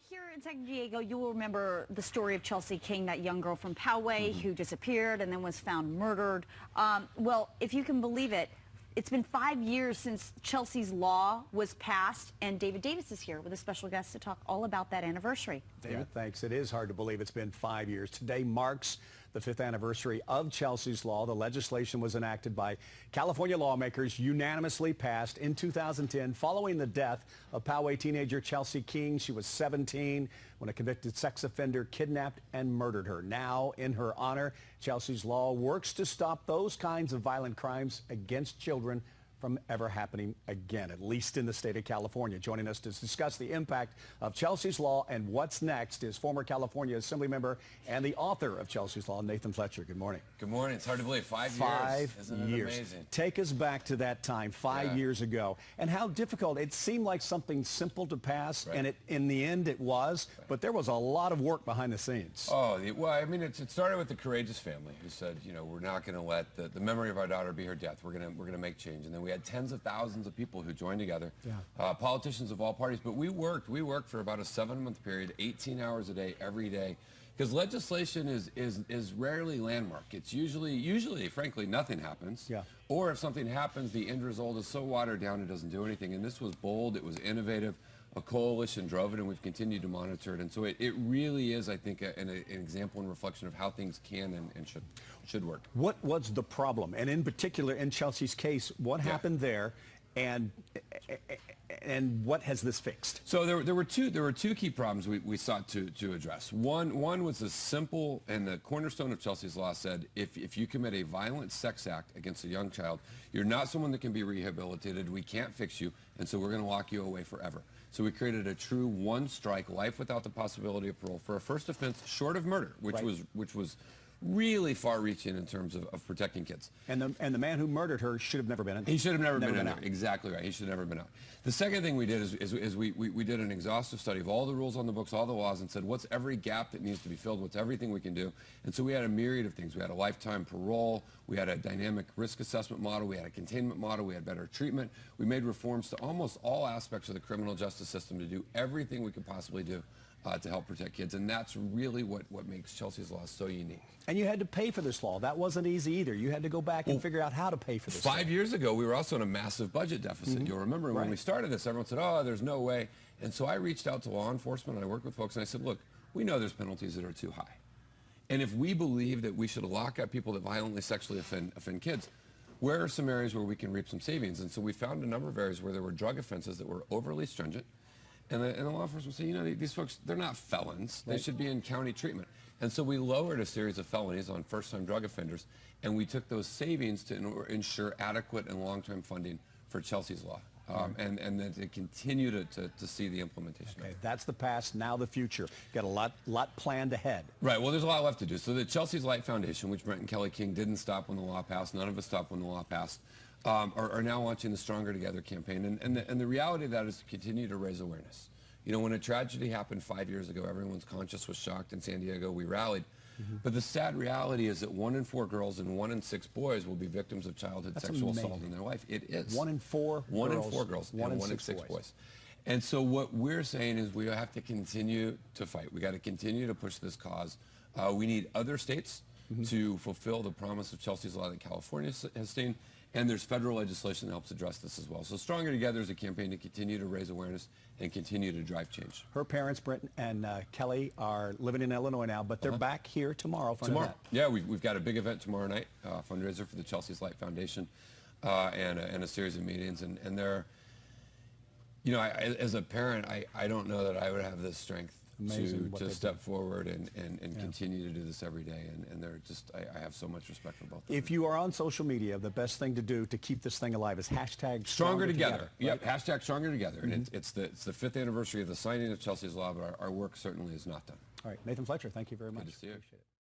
Here in San Diego, you will remember the story of Chelsea King, that young girl from Poway who disappeared and then was found murdered. Well, if you can believe it, it's been 5 years since Chelsea's Law was passed, and David Davis is here with a special guest to talk all about that anniversary. David, thanks. It is hard to believe it's been 5 years. Today marks the 5th anniversary of Chelsea's Law. The legislation was enacted by California lawmakers, unanimously passed in 2010 following the death of Poway teenager Chelsea King. She was 17 when a convicted sex offender kidnapped and murdered her. Now, in her honor, Chelsea's Law works to stop those kinds of violent crimes against children from ever happening again, at least in the state of California. Joining us to discuss the impact of Chelsea's Law and what's next is former California Assembly member and the author of Chelsea's Law, Nathan Fletcher. Good morning. Good morning. It's hard to believe. 5 years. 5 Isn't it years. amazing? Take us back to that time, 5 years ago, and how difficult. It seemed like something simple to pass, and in the end it was, but there was a lot of work behind the scenes. Oh, well, I mean, it started with the courageous family who said, you know, we're not going to let the memory of our daughter be her death. We're going to make change. And then we had tens of thousands of people who joined together, politicians of all parties. But we worked for about a 7-month period, 18 hours a day, every day, because legislation is rarely landmark. It's usually, frankly, nothing happens. Yeah. Or if something happens, the end result is so watered down it doesn't do anything. And this was bold. It was innovative. A coalition drove it, and we've continued to monitor it. And so it really is, I think, an example and reflection of how things can and should work. What was the problem? And in particular, in Chelsea's case, what happened there? And what has this fixed? So there were two key problems we sought to address. One was the simple, and the cornerstone of Chelsea's Law said, if you commit a violent sex act against a young child, you're not someone that can be rehabilitated. We can't fix you, and so we're going to lock you away forever. So we created a true one-strike, life without the possibility of parole for a first offense short of murder, which was really far-reaching in terms of protecting kids. And the man who murdered her should have never been in. He should have never been in there. Exactly right. He should have never been out. The second thing we did is we did an exhaustive study of all the rules on the books, all the laws, and said, what's every gap that needs to be filled? What's everything we can do? And so we had a myriad of things. We had a lifetime parole. We had a dynamic risk assessment model. We had a containment model. We had better treatment. We made reforms to almost all aspects of the criminal justice system to do everything we could possibly do to help protect kids. And that's really what makes Chelsea's Law so unique. And you had to pay for this law. That wasn't easy either. You had to go back and figure out how to pay for this. 5 years ago, we were also in a massive budget deficit. You'll remember when we started this, everyone said, oh, there's no way. And so I reached out to law enforcement, and I worked with folks, and I said, look, we know there's penalties that are too high. And if we believe that we should lock up people that violently sexually offend kids, where are some areas where we can reap some savings? And so we found a number of areas where there were drug offenses that were overly stringent. And the law enforcement say, you know, these folks, they're not felons. They should be in county treatment. And so we lowered a series of felonies on first-time drug offenders, and we took those savings to ensure adequate and long-term funding for Chelsea's Law, and then to continue to see the implementation. Okay, that's the past, now the future. Got a lot planned ahead. Right, well, there's a lot left to do. So the Chelsea's Light Foundation, which Brent and Kelly King didn't stop when the law passed, none of us stopped when the law passed, are now launching the Stronger Together campaign. And the reality of that is to continue to raise awareness. You know, when a tragedy happened 5 years ago, everyone's conscience was shocked. In San Diego, we rallied. But the sad reality is that 1 in 4 girls and 1 in 6 boys will be victims of childhood sexual assault in their life. It is. 1 in 4 girls. 1 in 4 girls and 1 in 6 boys. And so what we're saying is we have to continue to fight. We got to continue to push this cause. We need other states to fulfill the promise of Chelsea's Law that California has seen. And there's federal legislation that helps address this as well. So Stronger Together is a campaign to continue to raise awareness and continue to drive change. Her parents, Brent and Kelly, are living in Illinois now, but they're back here tomorrow for an event. Yeah, we've got a big event tomorrow night, fundraiser for the Chelsea's Light Foundation, and a series of meetings. And they're, you know, as a parent, I don't know that I would have the strength to step forward and continue to do this every day. And they're just, I have so much respect for both of them. If you are on social media, the best thing to do to keep this thing alive is hashtag Stronger Together. Yep, hashtag Stronger Together. And it's the 5th anniversary of the signing of Chelsea's Law, but our work certainly is not done. All right, Nathan Fletcher, thank you very much. Good to see you. Appreciate it.